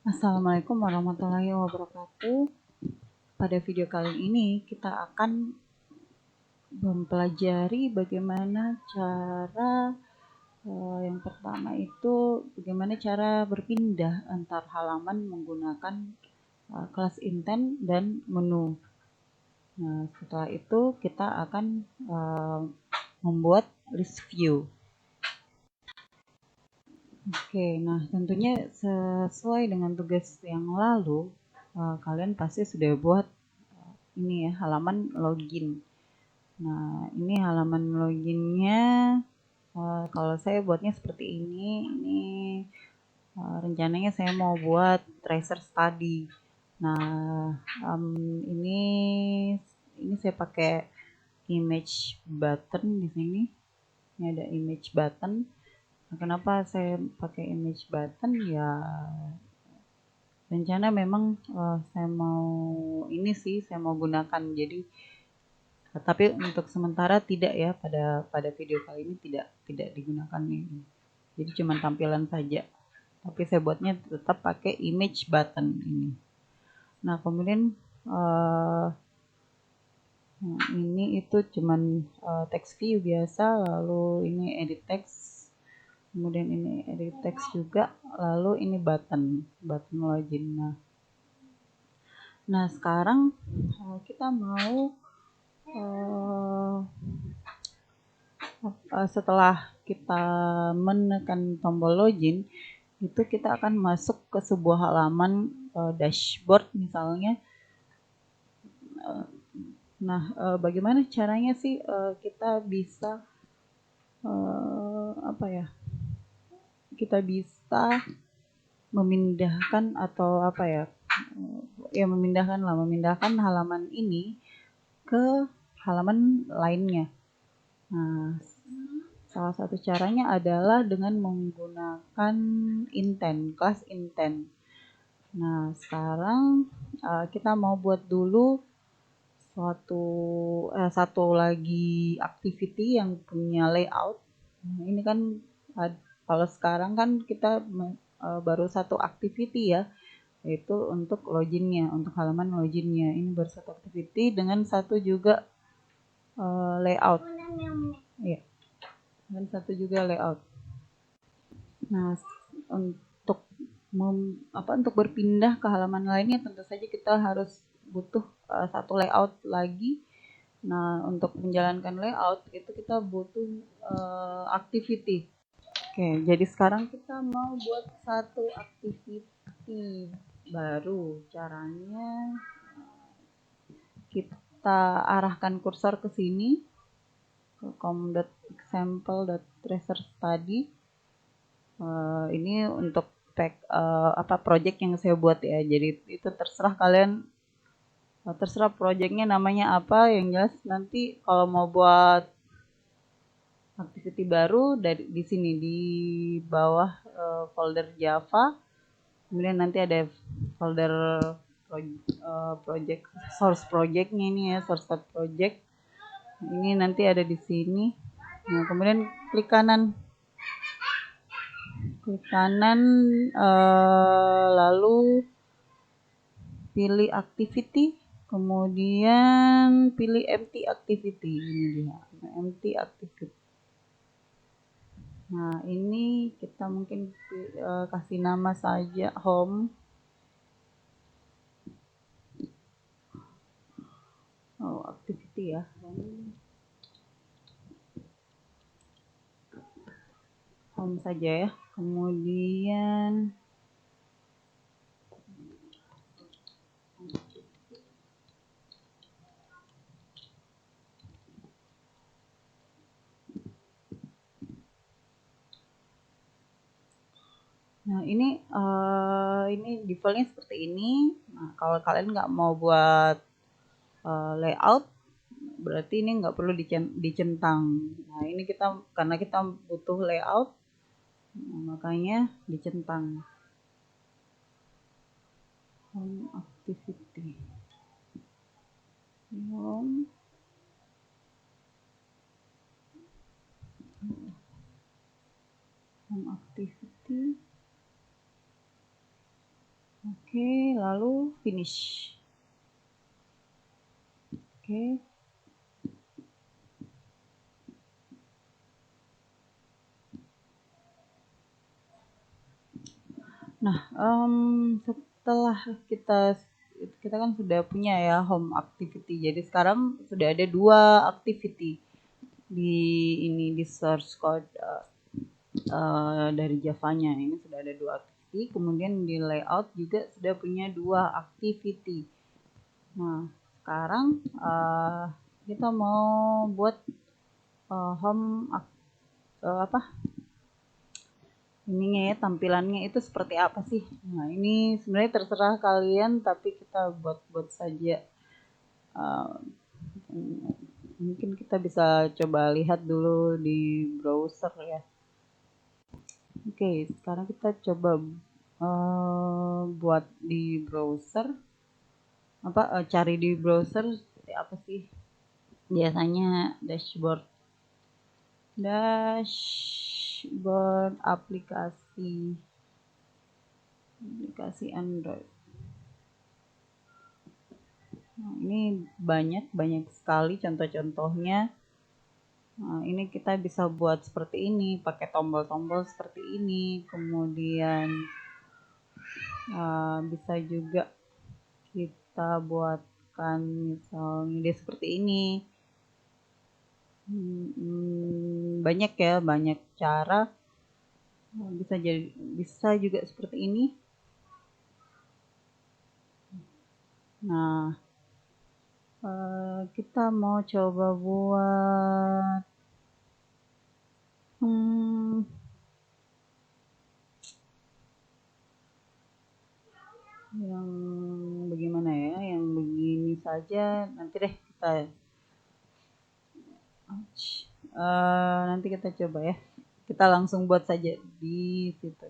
Assalamualaikum warahmatullahi wabarakatuh. Pada video kali ini kita akan mempelajari bagaimana cara yang pertama itu bagaimana cara berpindah antar halaman menggunakan kelas intent dan menu. Nah, setelah itu kita akan membuat list view. Oke, nah tentunya sesuai dengan tugas yang lalu, kalian pasti sudah buat ini ya, halaman login. Nah, ini halaman loginnya. Kalau saya buatnya seperti ini. Ini rencananya saya mau buat tracer study. Nah, ini saya pakai image button di sini. Ini ada image button. Nah, kenapa saya pakai image button? Ya, rencana memang saya mau ini sih, saya mau gunakan. Jadi tapi untuk sementara tidak ya, pada video kali ini tidak digunakan ini. Jadi cuma tampilan saja. Tapi saya buatnya tetap pakai image button ini. Nah, kemudian ini itu cuman text view biasa, lalu ini edit text, kemudian ini edit text juga, lalu ini button login. Nah sekarang kita mau setelah kita menekan tombol login, itu kita akan masuk ke sebuah halaman dashboard misalnya. Nah, bagaimana caranya sih kita bisa kita bisa memindahkan atau memindahkan halaman ini ke halaman lainnya. Nah, salah satu caranya adalah dengan menggunakan intent, kelas intent. Nah, sekarang kita mau buat dulu satu lagi activity yang punya layout. Nah, ini kan kalau sekarang kan kita baru satu activity ya, yaitu untuk loginnya, untuk halaman loginnya. Ini baru satu activity dengan satu juga layout. Iya. Dan satu juga layout. Nah, untuk berpindah ke halaman lainnya tentu saja kita harus butuh satu layout lagi. Nah, untuk menjalankan layout itu kita butuh activity. Oke, jadi sekarang kita mau buat satu activity baru. Caranya kita arahkan kursor ke sini, ke com.example.tracerstudy. Ini untuk project yang saya buat ya. Jadi itu terserah kalian, terserah projectnya namanya apa. Yang jelas nanti kalau mau buat activity baru di sini di bawah folder Java, kemudian nanti ada folder project source projectnya ini ya, source code project. Ini nanti ada di sini. Nah, kemudian klik kanan, lalu pilih activity, kemudian pilih empty activity. Ini dia, empty activity. Nah, ini kita mungkin kasih nama saja home. Activity ya. Home saja ya. Kemudian nah ini defaultnya seperti ini. Nah, kalau kalian nggak mau buat layout, berarti ini nggak perlu dicentang. Nah, ini karena kita butuh layout, makanya dicentang. Home activity. Home activity. Oke, lalu finish. Oke. Nah, setelah kita kan sudah punya ya home activity. Jadi sekarang sudah ada 2 activity di di source code dari Javanya. Ini sudah ada 2 activity. Kemudian di layout juga sudah punya 2 activity. Nah, sekarang kita mau buat home apa? Ininya ya, tampilannya itu seperti apa sih? Nah, ini sebenarnya terserah kalian, tapi kita buat saja. Uh, Mungkin kita bisa coba lihat dulu di browser ya. Oke, sekarang kita coba buat di browser. Cari di browser seperti apa sih? Biasanya dashboard aplikasi Android. Nah, ini banyak sekali contoh-contohnya. Nah, ini kita bisa buat seperti ini, pakai tombol-tombol seperti ini. Kemudian bisa juga kita buatkan misalnya dia seperti ini. Banyak ya, banyak cara. Bisa juga seperti ini. Nah, kita mau coba buat yang bagaimana ya, yang begini saja. Nanti deh nanti kita coba ya, kita langsung buat saja di situ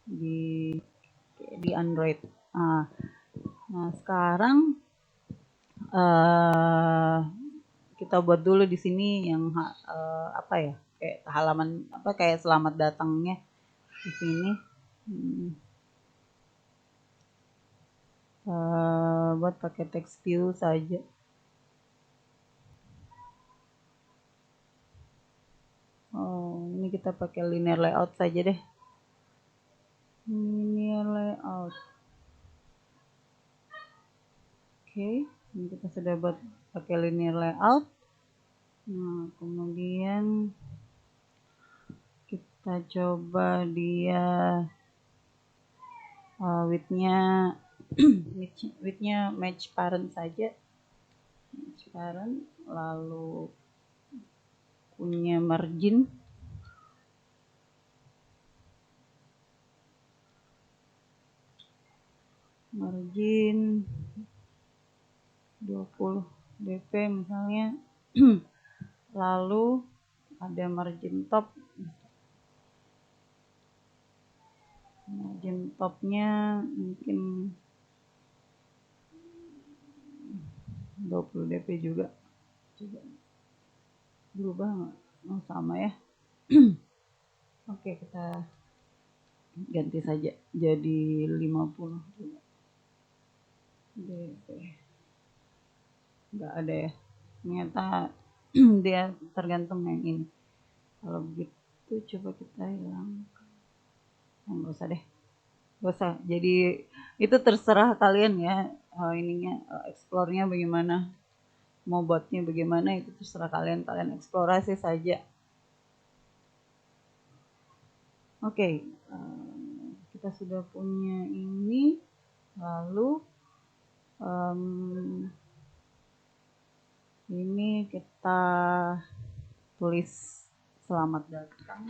di Android. Nah sekarang kita buat dulu di sini yang apa ya, kayak halaman apa, kayak selamat datangnya di sini. Buat pakai text view saja. Ini kita pakai linear layout saja deh. Linear layout. Oke, ini kita sudah buat pakai linear layout. Nah, kemudian kita coba dia widthnya match parent saja. Match parent, lalu punya margin. Margin 20 dp misalnya. Lalu ada margin top. Margin topnya mungkin 20 dp juga. Coba berubah nggak? Oh, sama ya. Oke, kita ganti saja jadi 50 juga. dp nggak ada ya, ternyata dia tergantung yang ini. Kalau begitu coba kita hilangkan. Nggak usah deh, nggak usah. Jadi itu terserah kalian ya, explore-nya bagaimana, mau buatnya bagaimana, itu terserah kalian eksplorasi saja. Oke, kita sudah punya ini. Lalu ini kita tulis selamat datang.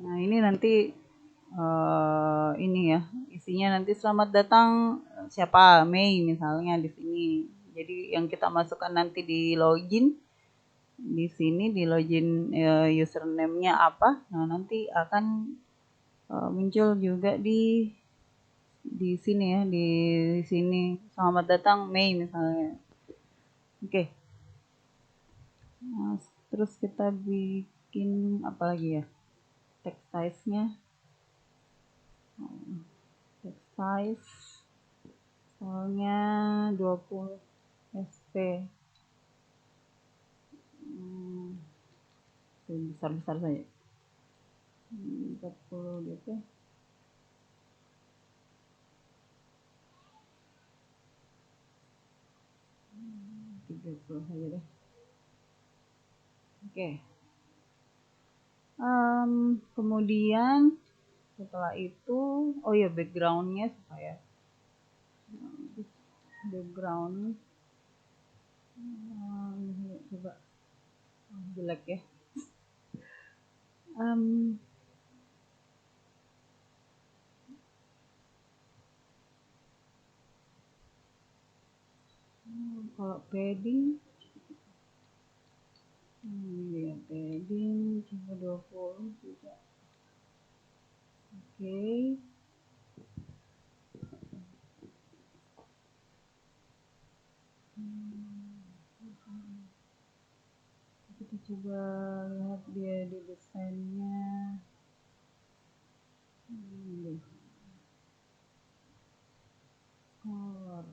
Nah, ini nanti ini ya, isinya nanti selamat datang siapa, Mei misalnya di sini. Jadi yang kita masukkan nanti di login di sini, di login username-nya apa. Nah, nanti akan muncul juga di sini ya, di sini selamat datang Mei misalnya. Oke. Nah, terus kita bikin apa lagi ya, text size-nya. Text size soalnya 20 sp, besar-besar saja, 40 dp, 30 saja deh. Oke. Kemudian setelah itu, oh ya, backgroundnya supaya background coba jelek ya. Kalau padding, ya padding coba 20 juga. Oke. Kita coba lihat dia di desainnya. Color.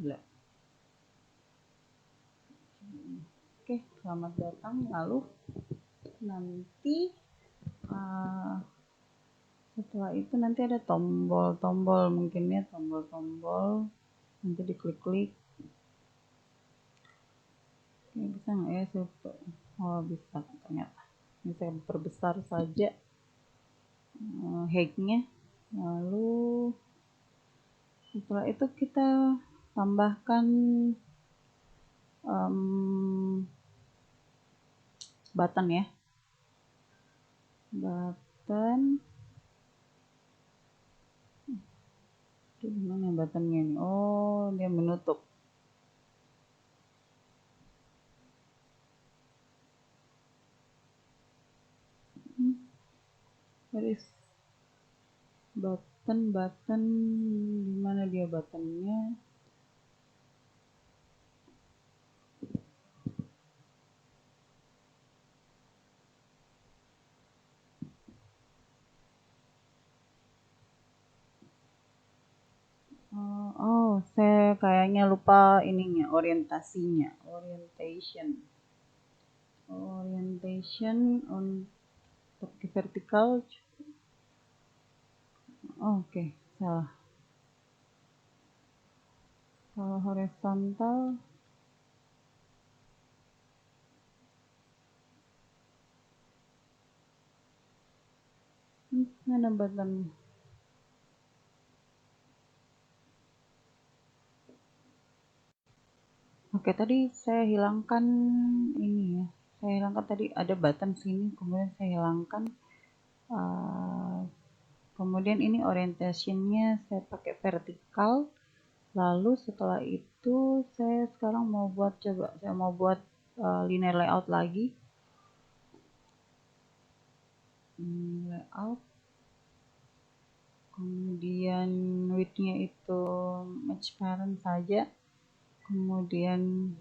Gila. Oke, selamat datang. Lalu nanti setelah itu nanti ada tombol-tombol, mungkin ya, tombol-tombol nanti diklik-klik. Oke, bisa nggak ya? Oh, bisa ternyata. Ini saya perbesar saja height-nya. Lalu setelah itu kita tambahkan button ya, button. Itu gimana buttonnya ini? Oh, dia menutup. Baris button gimana dia buttonnya? Oh, saya kayaknya lupa ininya, orientasinya, orientation untuk vertikal. Oh, oke, salah. Kalau horizontal, mana button? Oke, tadi saya hilangkan ini ya. Saya hilangkan tadi ada button sini, kemudian saya hilangkan. Kemudian ini orientationnya saya pakai vertikal. Lalu setelah itu saya sekarang mau buat, saya mau buat linear layout lagi. Layout. Kemudian width-nya itu match parent saja. Kemudian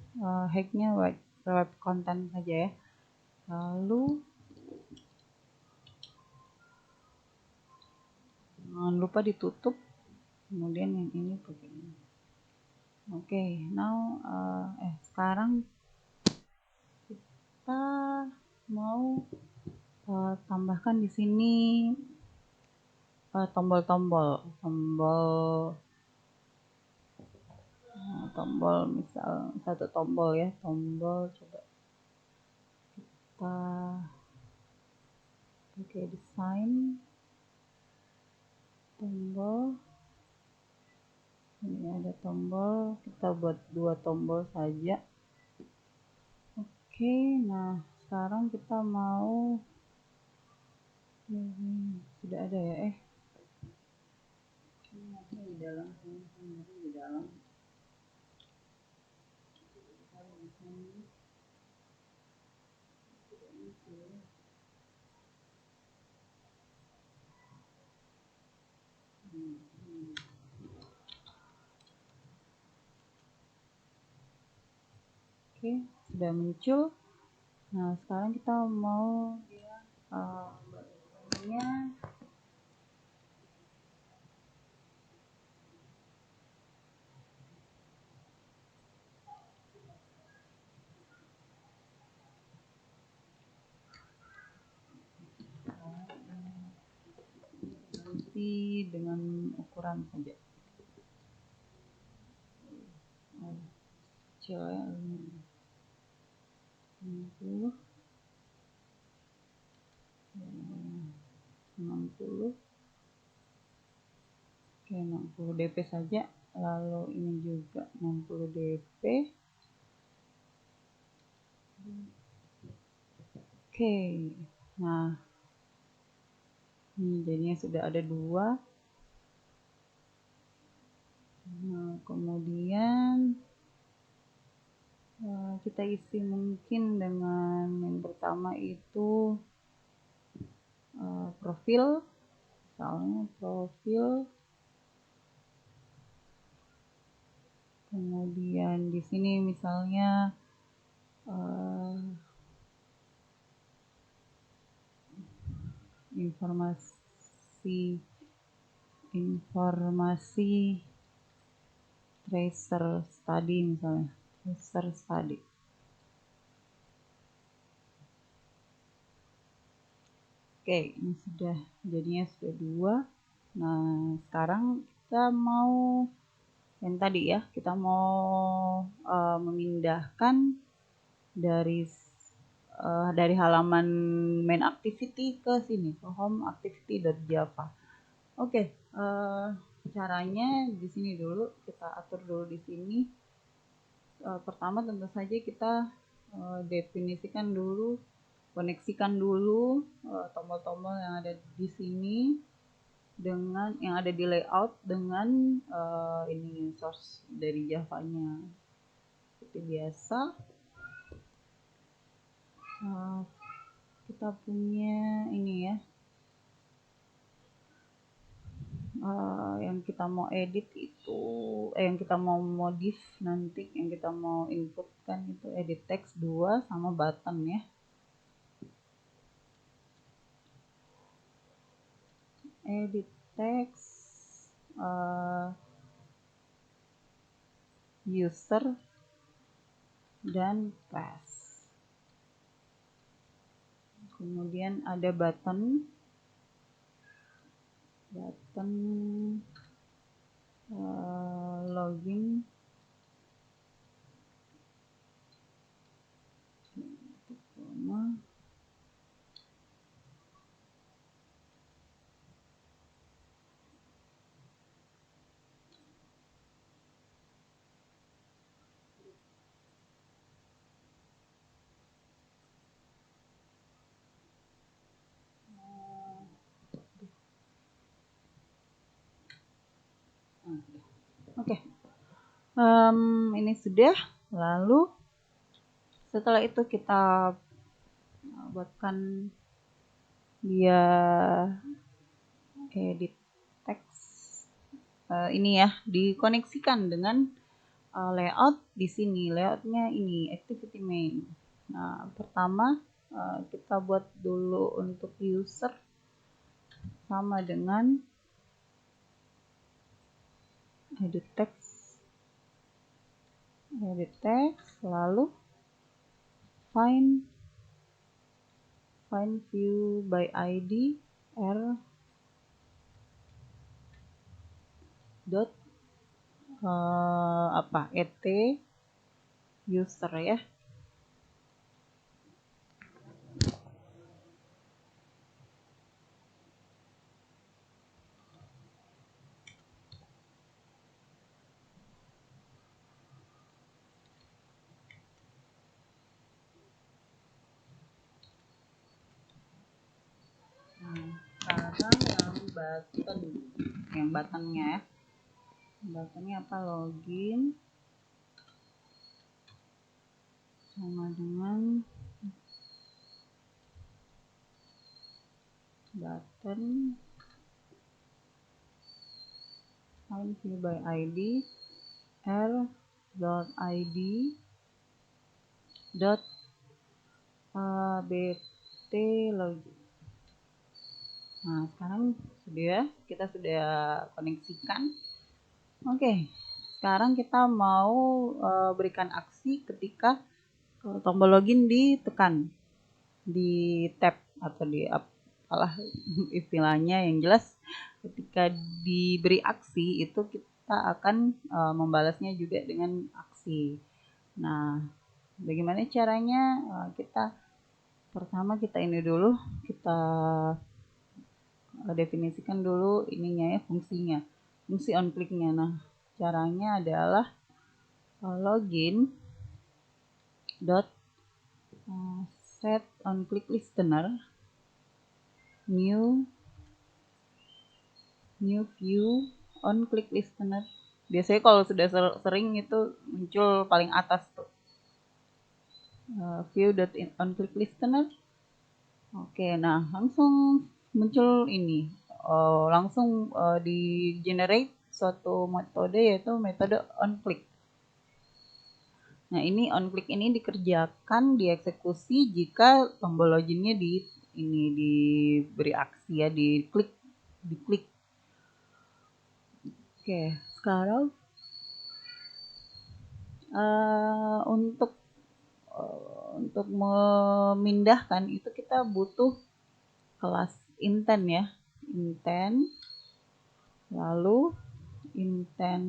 height-nya web content saja ya. Lalu jangan lupa ditutup. Kemudian yang ini pakai ini. Oke, now sekarang kita mau tambahkan di sini tombol misal satu tombol ya, tombol coba kita pakai desain tombol. Ini ada tombol, kita buat 2 tombol saja. Oke, nah sekarang kita mau sudah ada ya, di dalam di dalam Oke, sudah muncul. Nah, sekarang kita mau nya ganti dengan ukuran saja. Kecil ya, 60 60. Oke, 60 dp saja. Lalu ini juga 60 dp. Oke, nah ini jadinya sudah ada 2. Nah, kemudian kita isi mungkin dengan yang pertama itu profil, misalnya profil. Kemudian di sini misalnya informasi tracer study, misalnya tracer study. Oke, ini sudah jadinya sudah 2. Nah, sekarang kita mau yang tadi ya, kita mau memindahkan dari halaman main activity ke sini, ke home activity.java. Oke, caranya di sini dulu, kita atur dulu di sini. Pertama tentu saja kita definisikan dulu, koneksikan dulu tombol-tombol yang ada di sini dengan yang ada di layout dengan ini source dari Java-nya. Seperti biasa, kita punya ini ya, yang kita mau edit itu, yang kita mau modif nanti, yang kita mau inputkan itu edit text 2 sama button ya. Edit text, user, dan class. Kemudian ada button login, Oke, ini sudah. Lalu setelah itu kita buatkan dia edit text ini ya, dikoneksikan dengan layout di sini. Layoutnya ini activity main. Nah, pertama kita buat dulu untuk user sama dengan edit text, lalu find view by ID r dot et user ya. Sekarang yang buttonnya ya. buttonnya apa, login sama dengan button find view by ID r.id dot bt login. Nah, sekarang kita sudah koneksikan. Oke, sekarang kita mau berikan aksi ketika tombol login ditekan di tab atau di apalah istilahnya, yang jelas ketika diberi aksi itu kita akan membalasnya juga dengan aksi. Nah, bagaimana caranya? Pertama kita ini dulu, kita definisikan dulu ininya ya, fungsi on click-nya. Nah, caranya adalah login dot set on click listener new view on click listener. Biasanya kalau sudah sering itu muncul paling atas tuh, view dot on click listener. Oke, nah langsung muncul ini, langsung di generate suatu metode, yaitu metode on click. Nah, ini on click ini dikerjakan, dieksekusi jika tombol loginnya diberi aksi ya, diklik. Oke, sekarang untuk memindahkan itu kita butuh kelas intent ya, lalu intent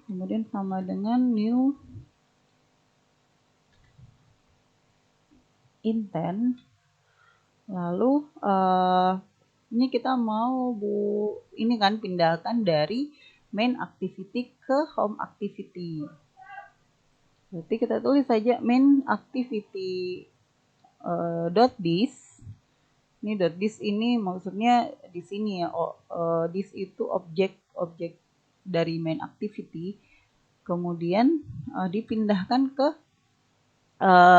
kemudian sama dengan new intent, lalu ini kita mau ini kan pindahkan dari main activity ke home activity. Berarti kita tulis saja main activity .this. Ini .this ini maksudnya di sini ya. This itu objek dari main activity. Kemudian dipindahkan ke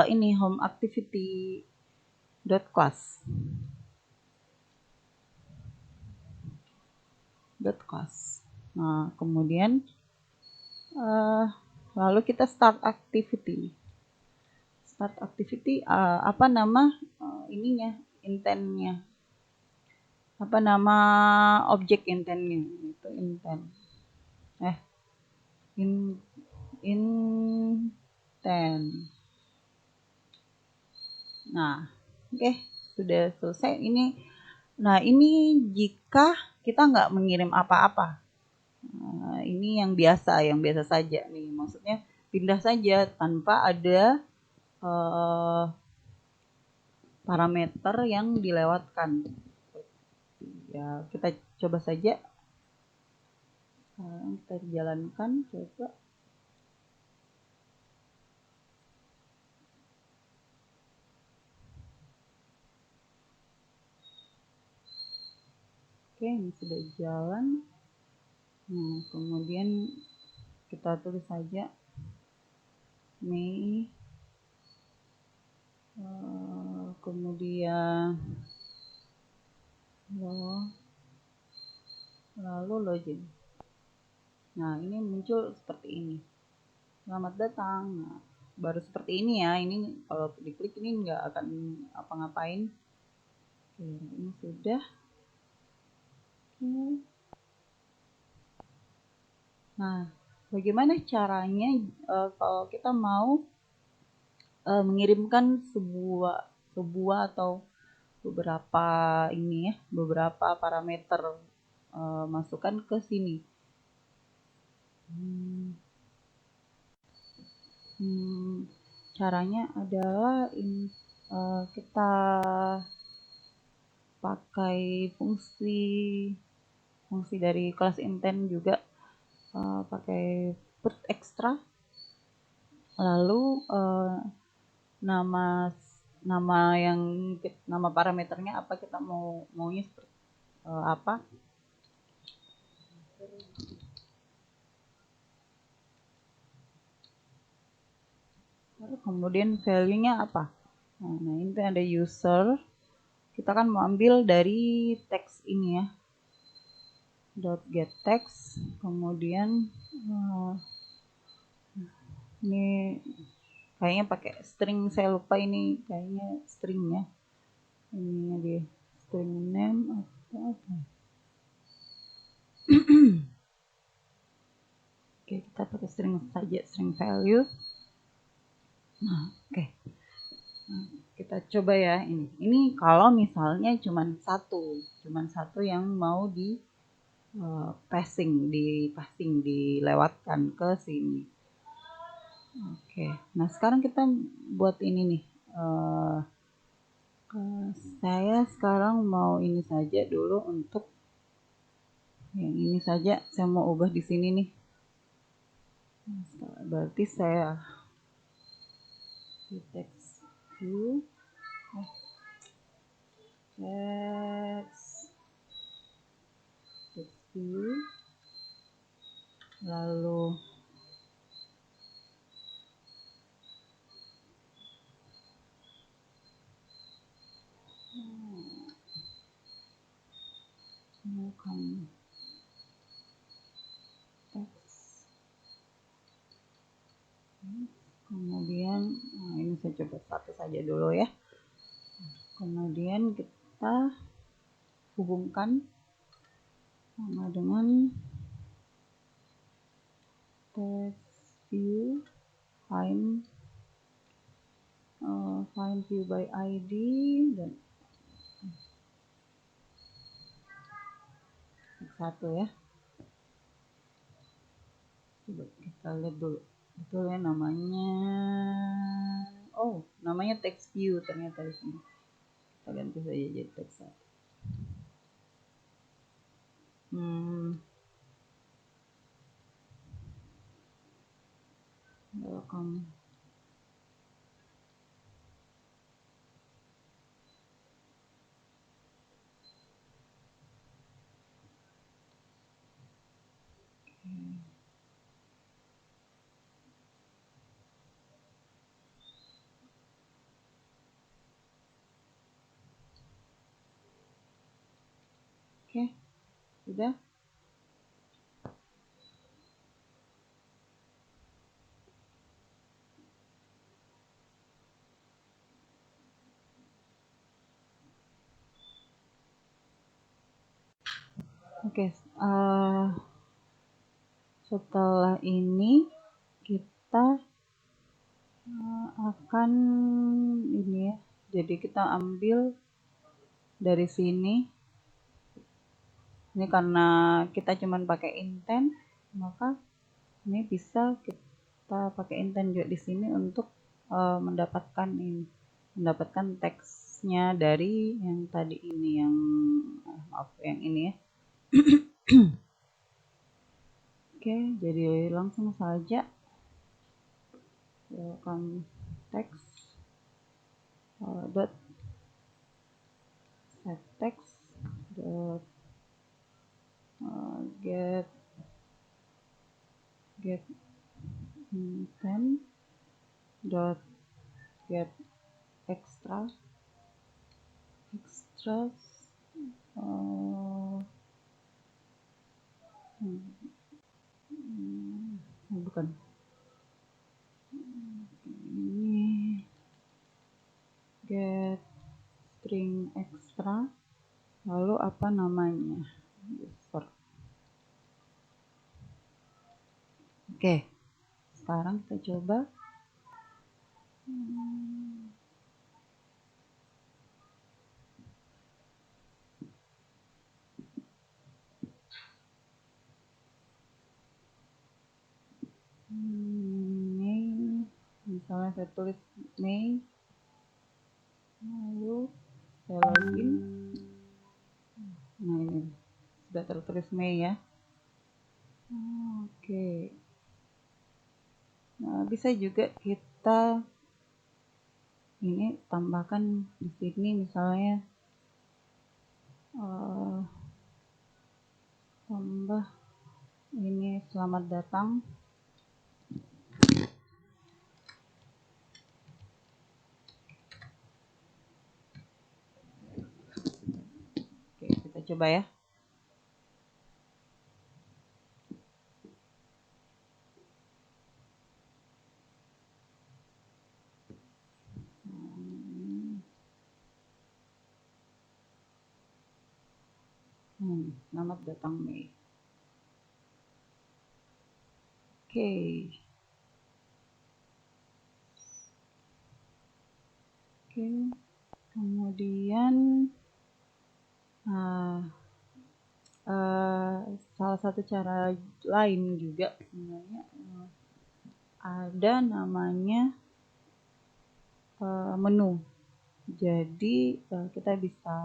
ini home activity .class. Nah, kemudian lalu kita start activity. Apa nama ininya, intentnya? Apa nama objek intentnya? Itu intent. Intent. Nah, oke, sudah selesai ini. Nah, ini jika kita nggak mengirim apa-apa. Ini yang biasa saja nih. Maksudnya pindah saja tanpa ada parameter yang dilewatkan. Ya, kita coba saja. Sekarang kita jalankan, coba. Oke, ini sudah jalan. Nah, kemudian kita tulis saja Mei, kemudian lalu login. Nah, ini muncul seperti ini. Selamat datang. Nah, baru seperti ini ya. Ini kalau diklik ini nggak akan apa-ngapain. Oke, ini sudah. Nah, bagaimana caranya kalau kita mau mengirimkan sebuah atau beberapa parameter masukkan ke sini. Caranya adalah kita pakai fungsi dari kelas intent juga, pakai put extra, lalu nama parameternya apa, kita maunya seperti apa? Kemudian value-nya apa? Nah, ini ada user. Kita kan mau ambil dari teks ini ya. Dot get text. Kemudian ini kayaknya pakai string, saya lupa ini kayaknya string ya. Ini di string name atau apa? Oke, kita pakai string saja, string value. Nah, oke. Nah, kita coba ya ini. Ini kalau misalnya cuman satu yang mau di passing, dilewatkan ke sini. Oke. Nah, sekarang kita buat ini nih. Saya sekarang mau ini saja dulu untuk yang ini saja. Saya mau ubah di sini nih. Berarti saya di text view text view, lalu welcome text, kemudian ini saya coba satu saja dulu ya. Kemudian kita hubungkan sama dengan text view find view by ID dan satu ya. Coba kita lihat dulu betul ya namanya. Oh, namanya text view ternyata di sini. Kita ganti saja jadi text satu. Welcome. Oke, sudah. Oke, setelah ini kita akan ini ya. Jadi kita ambil dari sini. Ini karena kita cuman pakai intent, maka ini bisa kita pakai intent juga di sini untuk mendapatkan teksnya dari yang tadi ini, yang maaf yang ini ya. Oke, jadi langsung saja welcome text dot set text dot get intent dot get extras bukan ini, get string extra, lalu apa namanya, user. Oke, sekarang kita coba. May, misalnya saya tulis May, lalu saya login. Nah, ini sudah tertulis May ya. Oke. Nah, bisa juga kita ini tambahkan di sini misalnya tambah ini selamat datang. Oke, kita coba ya. Selamat datang Mei. Oke. Oke. Kemudian salah satu cara lain juga sebenarnya ada namanya menu. Jadi kita bisa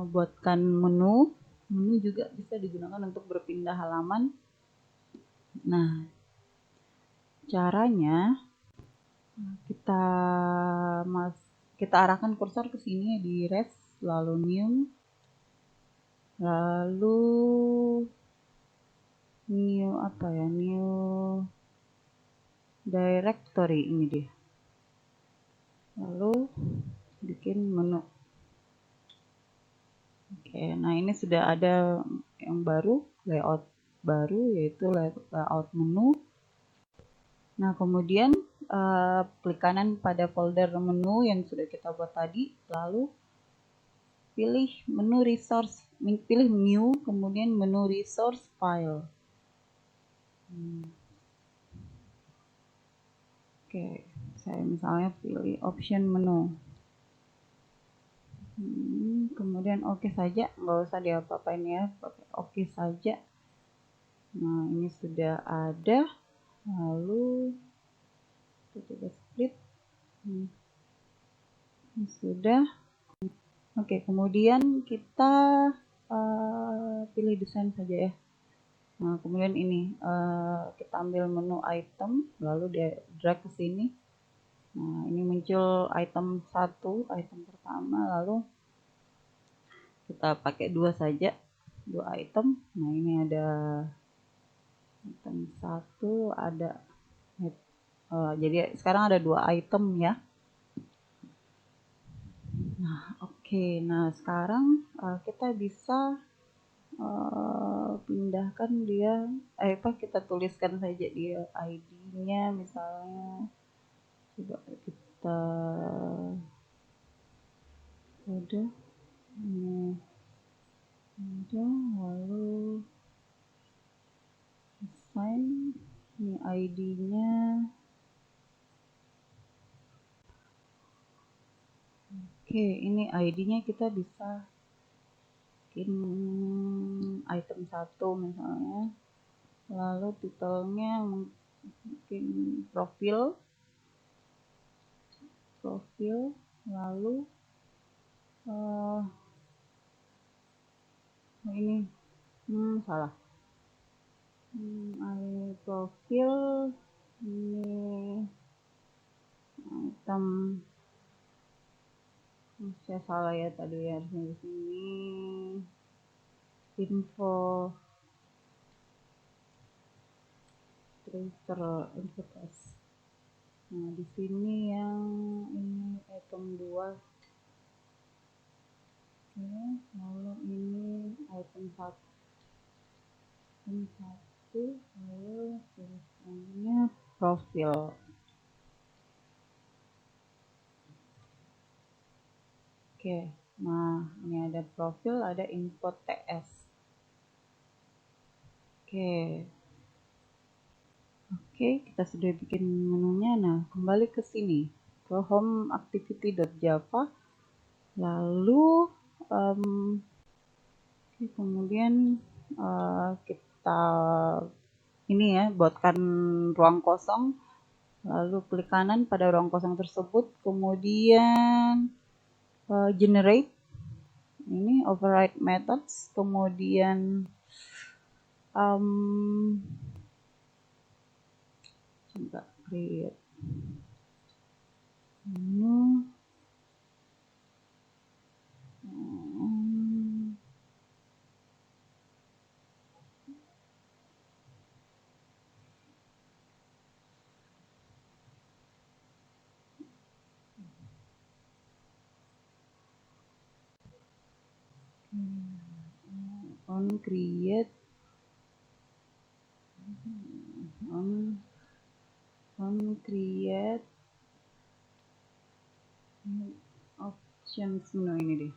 buatkan menu. Menu juga bisa digunakan untuk berpindah halaman. Nah, caranya kita arahkan kursor ke sini di res, lalu new, lalu new apa ya, new directory ini dia, lalu bikin menu. Oke, nah ini sudah ada yang baru, layout baru, yaitu layout menu. Nah, kemudian klik kanan pada folder menu yang sudah kita buat tadi, lalu pilih menu resource, pilih new, kemudian menu resource file. Oke, saya misalnya pilih option menu. Kemudian oke saja, nggak usah diapa-apain ya, oke saja. Nah, ini sudah ada. Lalu kita coba split. Ini sudah. Oke, kemudian kita pilih desain saja ya. Nah, kemudian ini kita ambil menu item, lalu dia drag ke sini. Nah, ini muncul item 1, item pertama, lalu kita pakai 2 saja, 2 item. Nah, ini ada item 1, ada jadi sekarang ada 2 item ya. Nah, oke. Nah, sekarang kita bisa pindahkan dia, kita tuliskan saja dia ID-nya misalnya. Coba kita udah lalu assign ini ID-nya. Oke, ini ID-nya kita bisa bikin item 1 misalnya, lalu titelnya mungkin profil, lalu ini salah, profil, ini item, saya salah ya tadi ya, di sini info tracer input S. Nah, di sini yang ini item 2. Oke, lalu ini item 1. Lalu tulisannya profil. Oke, nah ini ada profil, ada info TS. Oke, kita sudah bikin menunya. Nah, kembali ke sini, ke home activity.java, lalu kemudian kita ini ya, buatkan ruang kosong, lalu klik kanan pada ruang kosong tersebut, kemudian generate, ini override methods, kemudian coba create menu, on create options menu ini deh.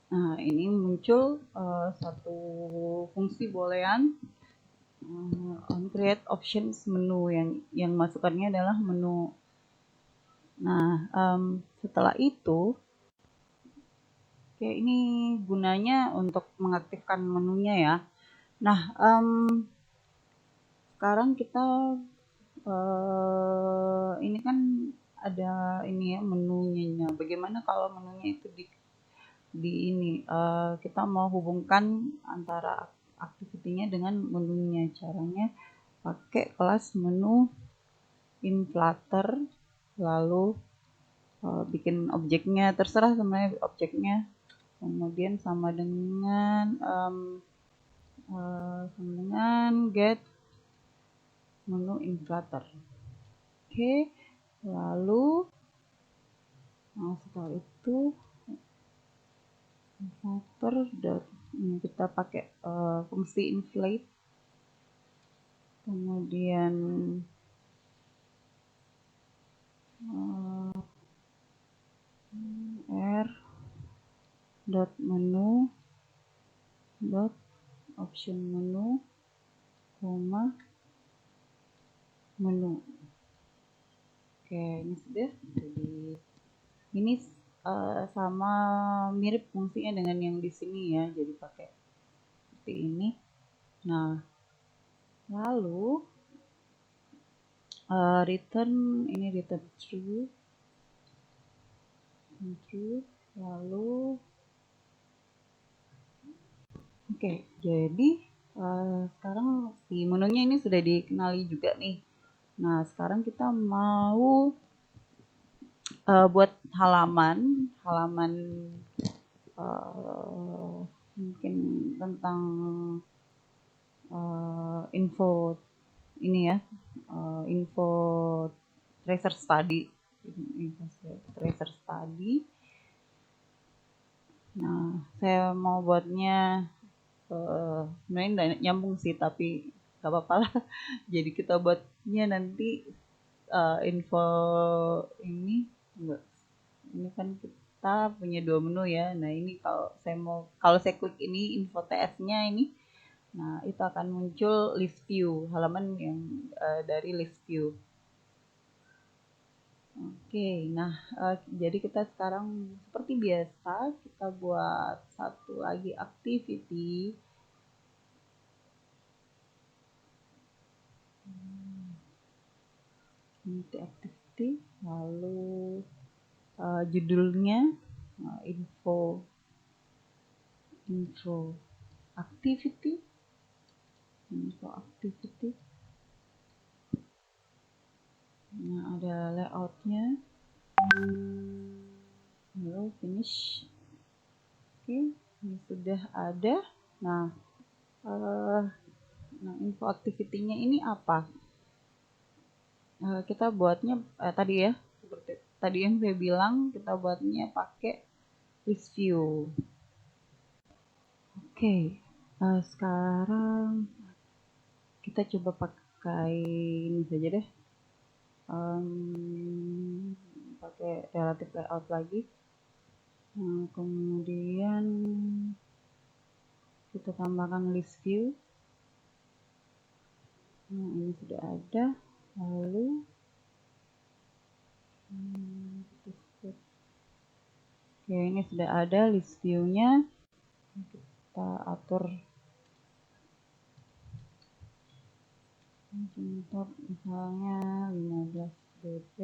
Nah, ini muncul satu fungsi boolean on create options menu yang masukannya adalah menu. Nah, setelah itu oke, ini gunanya untuk mengaktifkan menunya ya. Nah, sekarang kita ini kan ada ini ya menunya. Bagaimana kalau menunya itu di ini kita mau hubungkan antara activity-nya dengan menunya. Caranya pakai kelas menu in Flutter, lalu bikin objeknya, terserah sebenarnya objeknya, kemudian sama dengan get menu in Flutter. Oke, lalu setelah itu Flutter ini kita pakai fungsi inflate, kemudian r dot menu dot option menu koma menu. Oke, ini sudah. Jadi ini sama mirip fungsinya dengan yang di sini ya. Jadi pakai seperti ini. Nah, lalu return true. Lalu oke, jadi sekarang si menunya ini sudah dikenali juga nih. Nah, sekarang kita mau buat halaman mungkin tentang info ini ya, info tracer study. Nah, saya mau buatnya sebenarnya nyambung sih, tapi gak apa-apa lah. Jadi kita buatnya nanti info ini enggak. Ini kan kita punya dua menu ya. Nah, ini kalau saya klik ini info TS-nya ini, nah itu akan muncul list view, halaman yang dari list view. Oke, nah jadi kita sekarang seperti biasa kita buat satu lagi activity. Activity, lalu judulnya info activity. Nah, ada layoutnya, lalu finish. Oke, ini sudah ada. Nah, info activity-nya ini apa? Kita buatnya tadi ya, seperti tadi yang saya bilang, kita buatnya pakai list view. Oke, sekarang kita coba pakai ini saja deh, pakai relative layout lagi. Nah, kemudian kita tambahkan list view. Nah, ini sudah ada. Lalu oke, ini sudah ada list view-nya. Kita atur untuk misalnya 15 dp,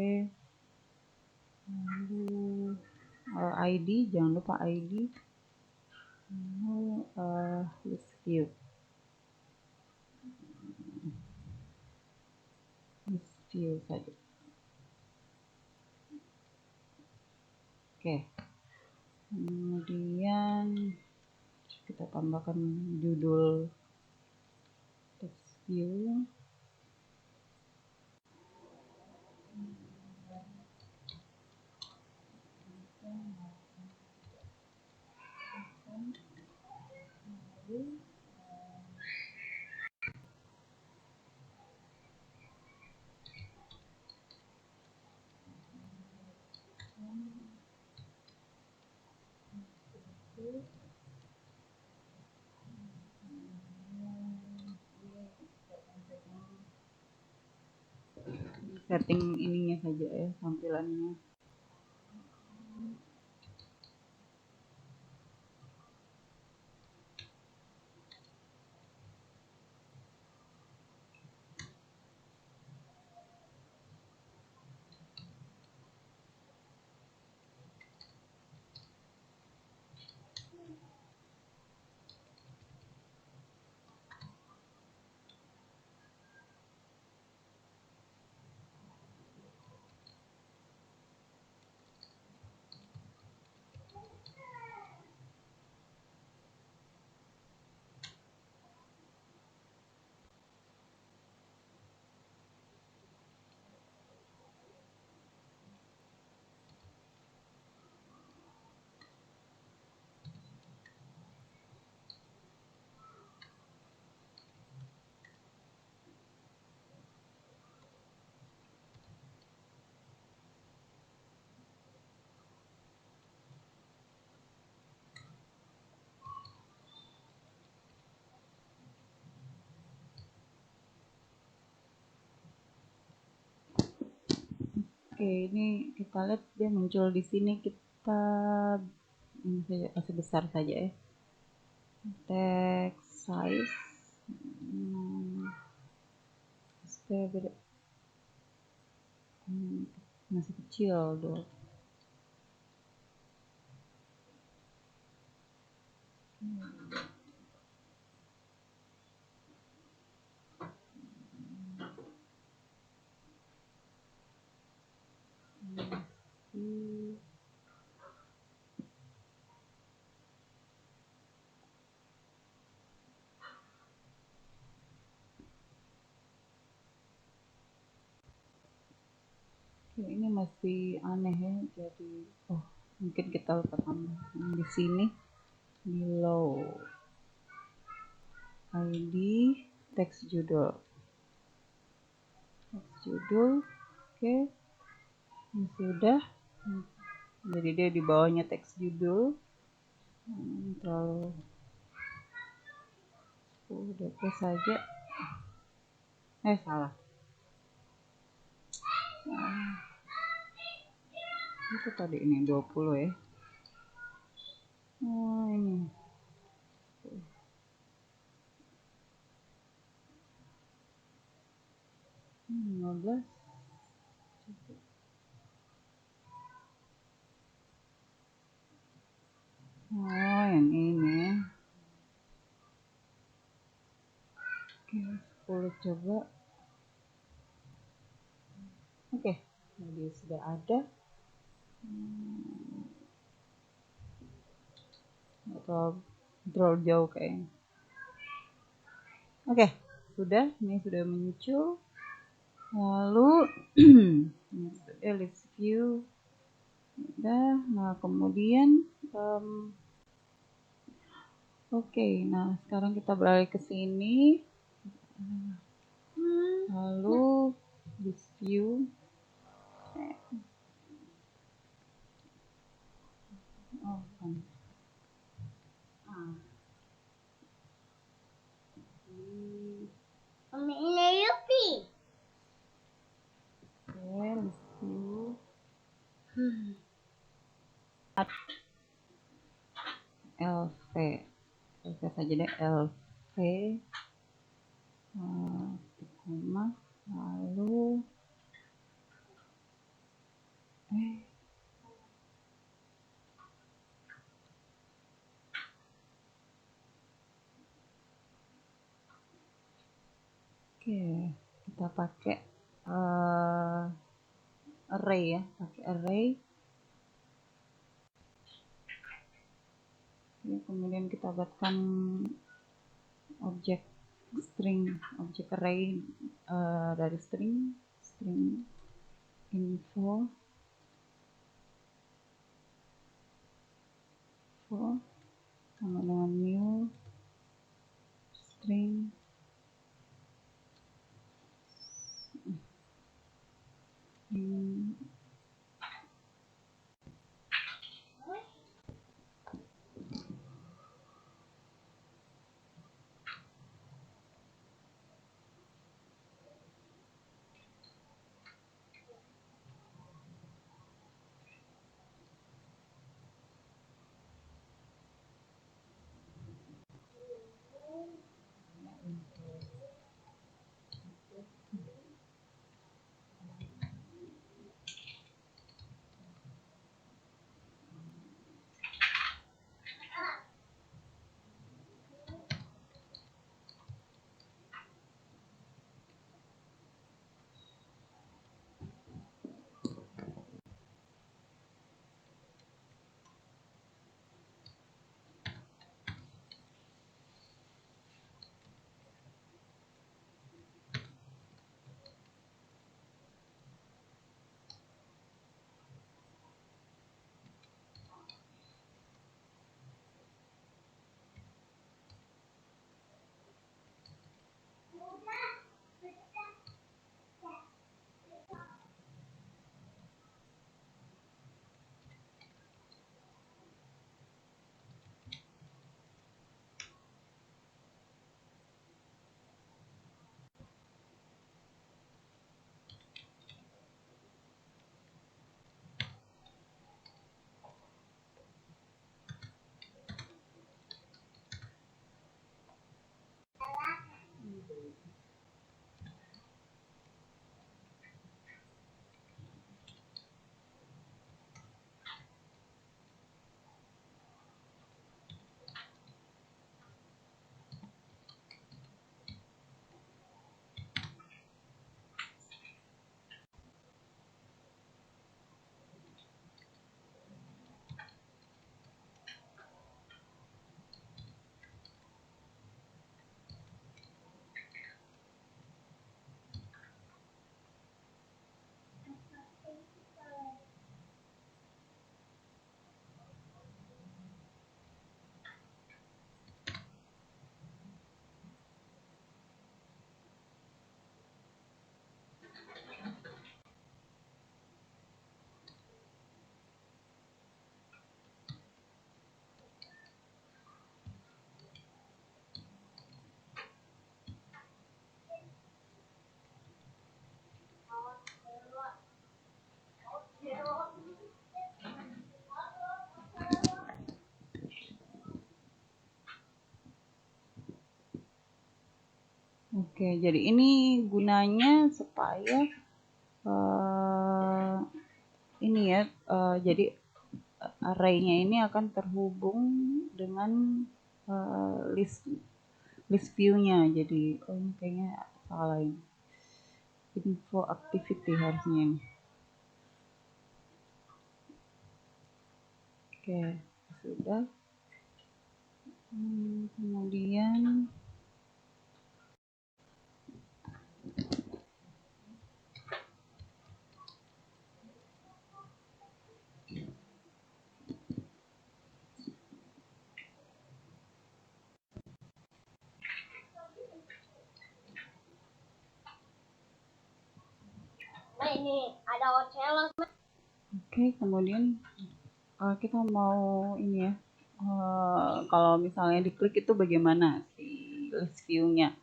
lalu ID, jangan lupa ID, lalu list view saja. Oke, kemudian kita tambahkan judul text view. Setting ininya saja ya, tampilannya. Oke, ini kita lihat dia muncul di sini. Kita ini saja, kasih besar saja ya. Text size supaya beda. Masih kecil dong. Oke, ini masih aneh ya, jadi mungkin kita lupa tambah di sini below ID teks judul. Oke, ini sudah. Jadi dia di bawahnya teks judul. Terlalu udah saja. Salah. Itu tadi ini 20 ya. Ini 15. Yang ini. Oke, 10 coba. Oke, jadi sudah ada. Atau terlalu jauh kayaknya. Oke, sudah. Ini sudah muncul. Lalu list view. Udah. Nah, kemudian oke, nah sekarang kita beralih ke sini. Lalu list view. List view. LV. LV saja deh, LV. Lalu oke, kita pakai array ya, pakai array. Ya, kemudian kita buatkan objek string, objek array dari string info sama dengan new string Oke, jadi ini gunanya supaya ini ya, jadi array-nya ini akan terhubung dengan list view-nya. Jadi ini kayaknya salah ini. Info activity harusnya ini. Oke, sudah. Kemudian ini ada Ocelot. oke, kemudian kita mau ini ya, kalau misalnya diklik itu bagaimana si list view-nya.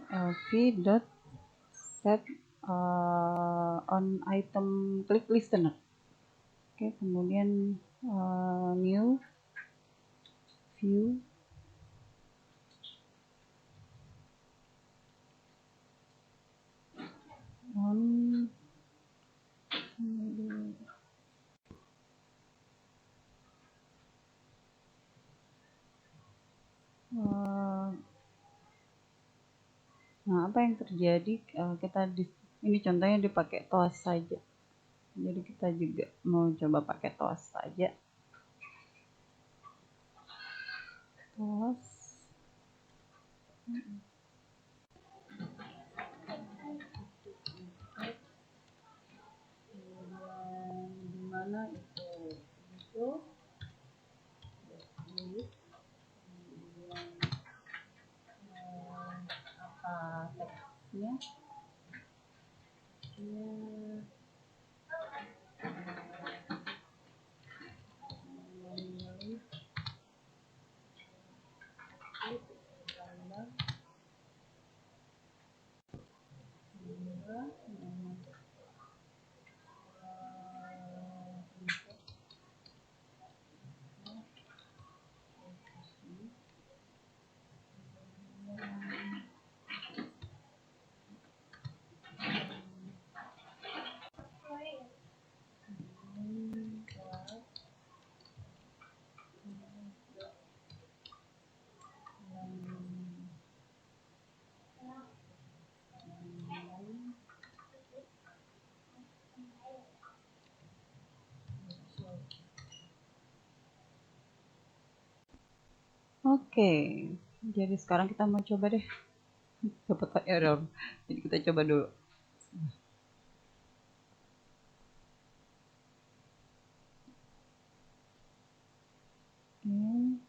Lv dot set on item click listener. Oke, kemudian new view on nah, apa yang terjadi, kita ini contohnya dipakai toast saja. Jadi kita juga mau coba pakai toast saja. Toast. Dimana itu apa teksnya Oke, jadi sekarang kita mau coba deh. Dapat error. Jadi kita coba dulu. Ini.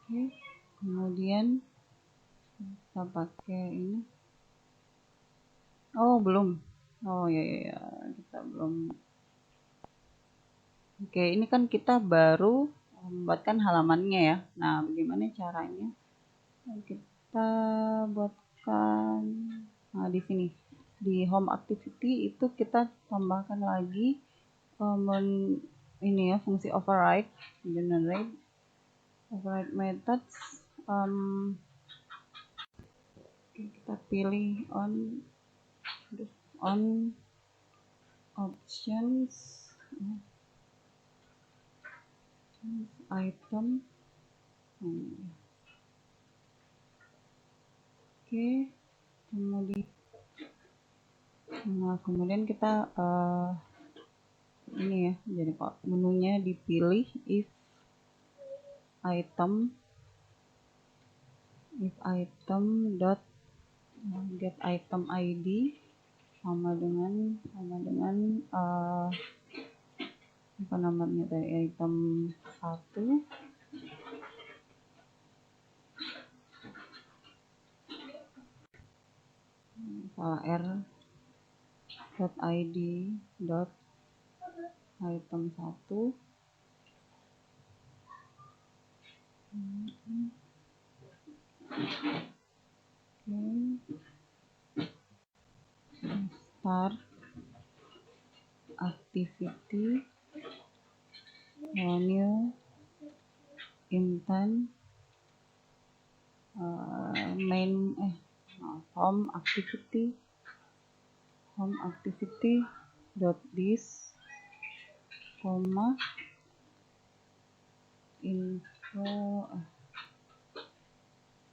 Oke, kemudian kita pakai ini. Oh, belum. Oh ya, kita belum. Oke, ini kan kita baru membuatkan halamannya ya. Nah, bagaimana caranya? Kita buatkan, nah di sini di home activity itu kita tambahkan lagi ini ya, fungsi override, generate override methods. Kita pilih on options item. Oke, kemudian kita ini ya, jadi kok menunya dipilih if item dot get item ID sama dengan apa namanya tadi, item 1 salah r dot id dot item 1. kemudian home activity dot this info.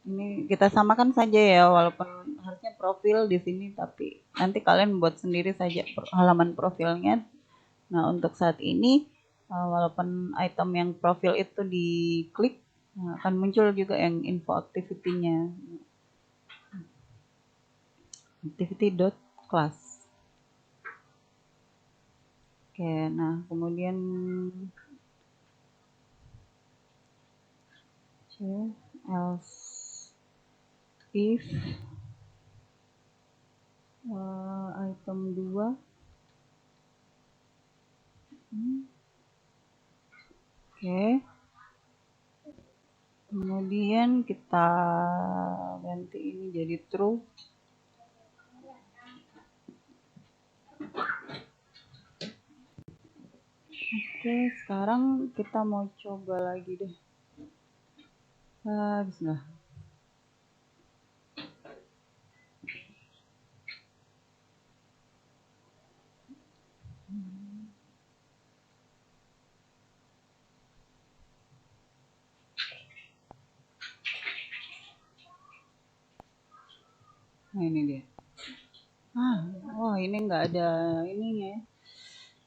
Ini kita samakan saja ya, walaupun harusnya profil di sini, tapi nanti kalian buat sendiri saja halaman profilnya. Nah, untuk saat ini walaupun item yang profil itu diklik, akan muncul juga yang info activity-nya. Activity.class. Oke, nah kemudian else if item 2 oke, kemudian kita ganti ini jadi true. Oke, sekarang kita mau coba lagi deh. Bismillah. Nah, ini dia. Wah, ini nggak ada ininya ya.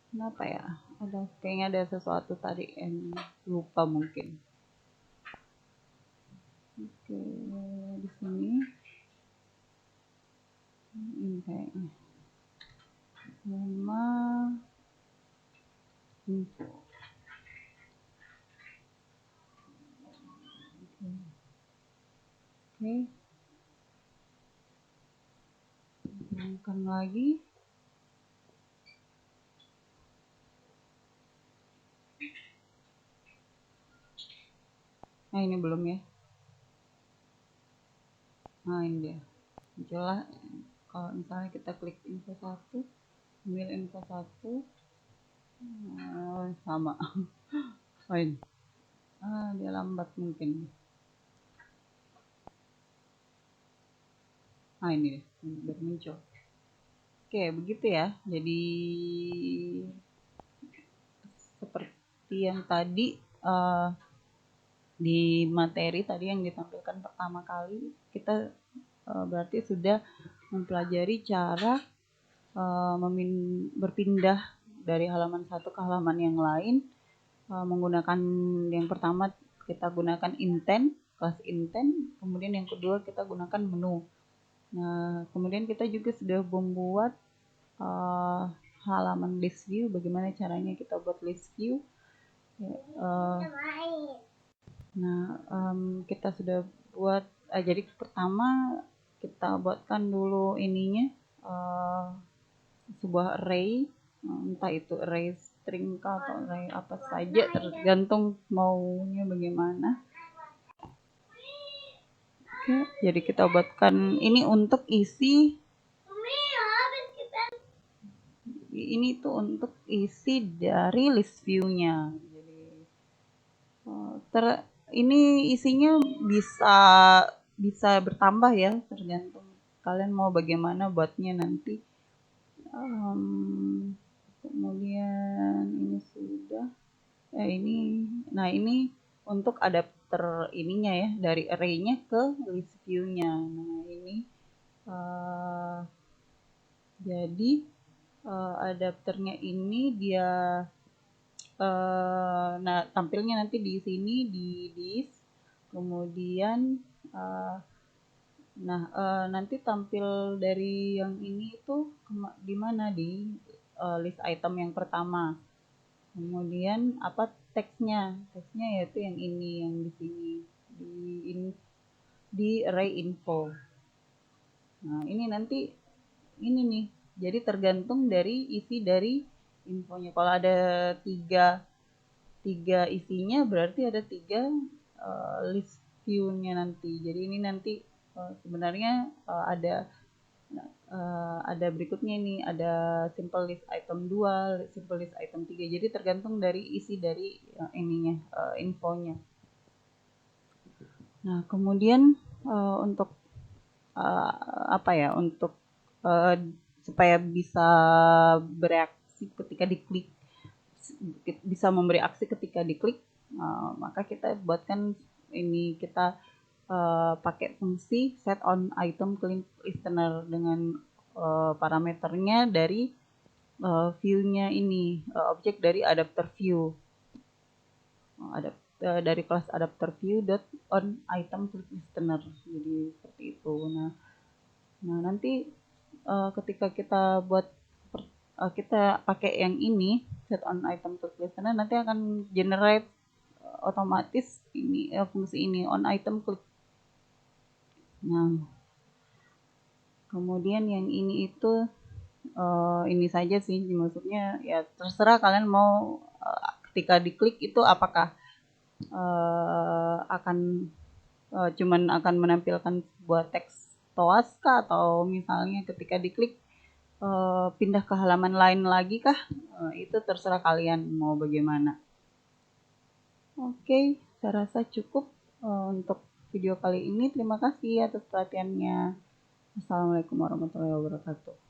Kenapa ya? Kayaknya ada sesuatu tadi yang lupa mungkin. Oke, di sini ini kayaknya nama info. Oke, hilangkan lagi. Nah, ini belum ya. Nah, ini dia. Muncullah kalau misalnya kita klik info 1, ambil info 1, sama. Lain. Dia lambat mungkin. Nah, ini deh, baru muncul. Oke, begitu ya. Jadi seperti yang tadi di materi tadi yang ditampilkan pertama kali, kita berarti sudah mempelajari cara berpindah dari halaman satu ke halaman yang lain menggunakan yang pertama kita gunakan intent, kelas intent, kemudian yang kedua kita gunakan menu. Nah, kemudian kita juga sudah membuat halaman list view. Bagaimana caranya kita buat list view? Kita sudah buat. Jadi pertama kita buatkan dulu ininya sebuah array, entah itu array string atau array apa saja, tergantung maunya bagaimana. Oke, jadi kita buatkan ini untuk isi. Ini tuh untuk isi dari list view-nya. Jadi ini isinya bisa bertambah ya, tergantung kalian mau bagaimana buatnya nanti. Kemudian ini sudah. Ini untuk adapter ininya ya, dari array-nya ke list view-nya. Nah, ini jadi adapternya ini dia tampilnya nanti di sini di this. Kemudian nanti tampil dari yang ini itu di mana, di list item yang pertama. Kemudian apa teksnya yaitu yang ini, yang di sini di array info. Nah, ini nanti ini nih, jadi tergantung dari isi dari infonya. Kalau ada tiga isinya, berarti ada 3 list view-nya nanti. Jadi ini nanti sebenarnya ada berikutnya ini, ada simple list item 2, simple list item 3. Jadi tergantung dari isi dari ininya, infonya. Nah, kemudian untuk untuk eh, supaya bisa bereaksi ketika diklik, bisa memberi aksi ketika diklik, maka kita buatkan ini, kita pakai fungsi set on item click listener dengan parameternya dari view-nya ini, objek dari adapter view, dari kelas adapter view dot on item click listener. Jadi seperti itu. Nah nanti ketika kita buat kita pakai yang ini, set on item click listener, nanti akan generate otomatis ini fungsi ini on item click. Nah, kemudian yang ini itu ini saja sih, maksudnya ya terserah kalian mau ketika diklik itu apakah akan cuman akan menampilkan sebuah teks toas kah, atau misalnya ketika diklik pindah ke halaman lain lagi kah, itu terserah kalian mau bagaimana. Oke, saya rasa cukup untuk video kali ini. Terima kasih atas perhatiannya. Assalamualaikum warahmatullahi wabarakatuh.